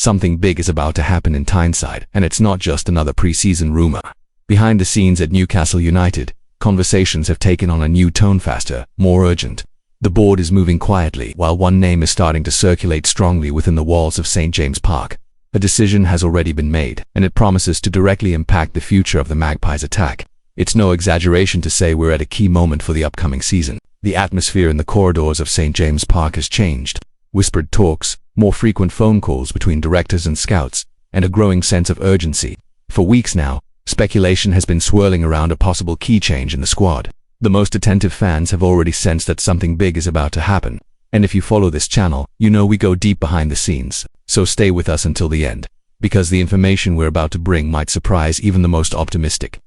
Something big is about to happen in Tyneside, and it's not just another pre-season rumor. Behind the scenes at Newcastle United, conversations have taken on a new tone, faster, more urgent. The board is moving quietly, while one name is starting to circulate strongly within the walls of St. James Park. A decision has already been made, and it promises to directly impact the future of the Magpies' attack. It's no exaggeration to say we're at a key moment for the upcoming season. The atmosphere in the corridors of St. James Park has changed. Whispered talks, more frequent phone calls between directors and scouts, and a growing sense of urgency. For weeks now, speculation has been swirling around a possible key change in the squad. The most attentive fans have already sensed that something big is about to happen. And if you follow this channel, you know we go deep behind the scenes. So stay with us until the end, because the information we're about to bring might surprise even the most optimistic.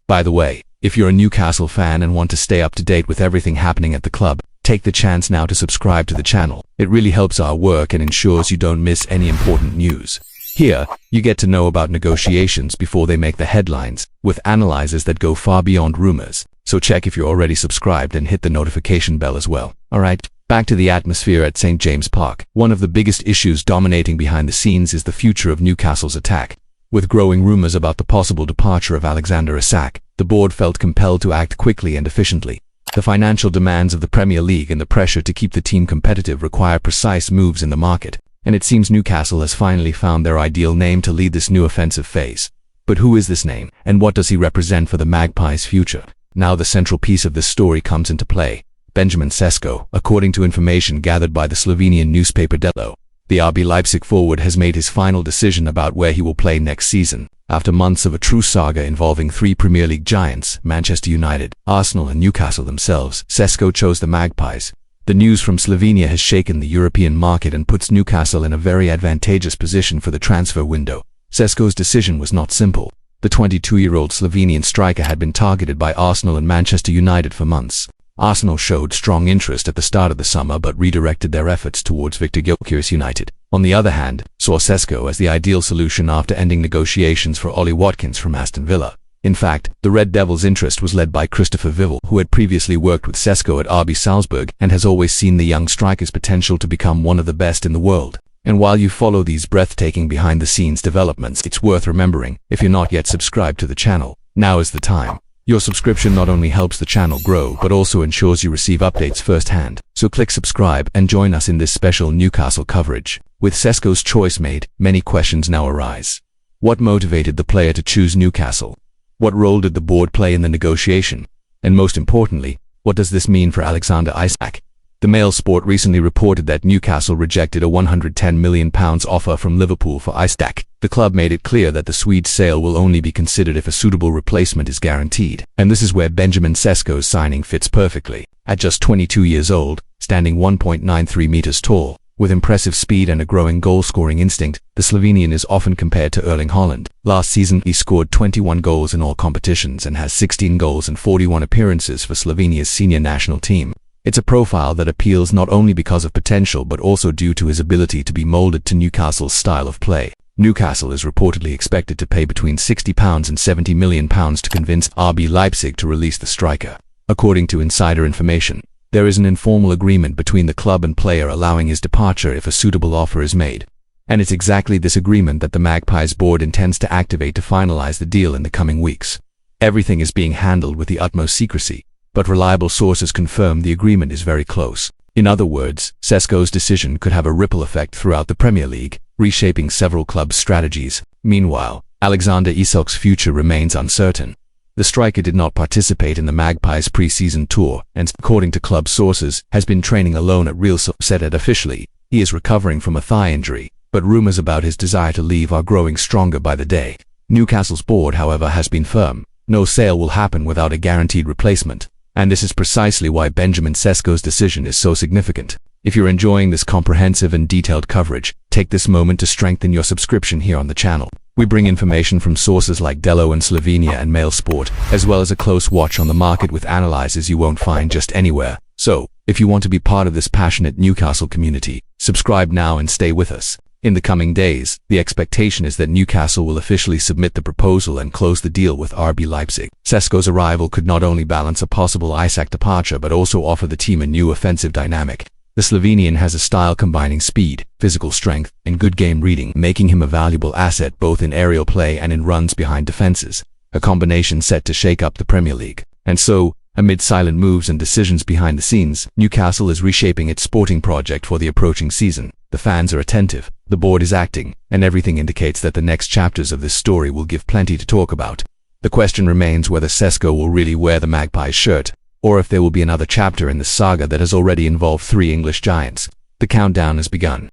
By the way, if you're a Newcastle fan and want to stay up to date with everything happening at the club, take the chance now to subscribe to the channel. It really helps our work and ensures you don't miss any important news. Here, you get to know about negotiations before they make the headlines, with analyses that go far beyond rumors. So check if you're already subscribed and hit the notification bell as well. Alright, back to the atmosphere at St. James Park. One of the biggest issues dominating behind the scenes is the future of Newcastle's attack. With growing rumors about the possible departure of Alexander Isak, the board felt compelled to act quickly and efficiently. The financial demands of the Premier League and the pressure to keep the team competitive require precise moves in the market, and it seems Newcastle has finally found their ideal name to lead this new offensive phase. But who is this name, and what does he represent for the Magpies' future? Now the central piece of this story comes into play. Benjamin Cesco, according to information gathered by the Slovenian newspaper Delo. The RB Leipzig forward has made his final decision about where he will play next season. After months of a true saga involving three Premier League giants, Manchester United, Arsenal and Newcastle themselves, Cesco chose the Magpies. The news from Slovenia has shaken the European market and puts Newcastle in a very advantageous position for the transfer window. Cesco's decision was not simple. The 22-year-old Slovenian striker had been targeted by Arsenal and Manchester United for months. Arsenal showed strong interest at the start of the summer but redirected their efforts towards Victor Gyökeres United. On the other hand, saw Cesco as the ideal solution after ending negotiations for Ollie Watkins from Aston Villa. In fact, the Red Devils' interest was led by Christopher Vivel, who had previously worked with Cesco at RB Salzburg and has always seen the young striker's potential to become one of the best in the world. And while you follow these breathtaking behind-the-scenes developments, it's worth remembering, if you're not yet subscribed to the channel, now is the time. Your subscription not only helps the channel grow, but also ensures you receive updates firsthand. So click subscribe and join us in this special Newcastle coverage. With Cesco's choice made, many questions now arise. What motivated the player to choose Newcastle? What role did the board play in the negotiation? And most importantly, what does this mean for Alexander Isak? The Mail Sport recently reported that Newcastle rejected a £110 million offer from Liverpool for Isak. The club made it clear that the Swede's sale will only be considered if a suitable replacement is guaranteed. And this is where Benjamin Cesco's signing fits perfectly. At just 22 years old, standing 1.93 meters tall, with impressive speed and a growing goal-scoring instinct, the Slovenian is often compared to Erling Haaland. Last season, he scored 21 goals in all competitions and has 16 goals and 41 appearances for Slovenia's senior national team. It's a profile that appeals not only because of potential but also due to his ability to be molded to Newcastle's style of play. Newcastle is reportedly expected to pay between £60 and £70 million to convince RB Leipzig to release the striker. According to insider information, there is an informal agreement between the club and player allowing his departure if a suitable offer is made. And it's exactly this agreement that the Magpies board intends to activate to finalize the deal in the coming weeks. Everything is being handled with the utmost secrecy, but reliable sources confirm the agreement is very close. In other words, Cesco's decision could have a ripple effect throughout the Premier League, reshaping several clubs' strategies. Meanwhile, Alexander Isak's future remains uncertain. The striker did not participate in the Magpies' pre-season tour and, according to club sources, has been training alone at Real Sociedad. Officially, he is recovering from a thigh injury, but rumors about his desire to leave are growing stronger by the day. Newcastle's board, however, has been firm. No sale will happen without a guaranteed replacement. And this is precisely why Benjamin Cesco's decision is so significant. If you're enjoying this comprehensive and detailed coverage, take this moment to strengthen your subscription here on the channel. We bring information from sources like Delo and Slovenia and Mail Sport, as well as a close watch on the market with analyses you won't find just anywhere. So, if you want to be part of this passionate Newcastle community, subscribe now and stay with us. In the coming days, the expectation is that Newcastle will officially submit the proposal and close the deal with RB Leipzig. Cesco's arrival could not only balance a possible Isak departure but also offer the team a new offensive dynamic. The Slovenian has a style combining speed, physical strength, and good game reading, making him a valuable asset both in aerial play and in runs behind defenses, a combination set to shake up the Premier League. And so, amid silent moves and decisions behind the scenes, Newcastle is reshaping its sporting project for the approaching season. The fans are attentive, the board is acting, and everything indicates that the next chapters of this story will give plenty to talk about. The question remains whether Cesco will really wear the Magpies shirt, or if there will be another chapter in the saga that has already involved three English giants. The countdown has begun.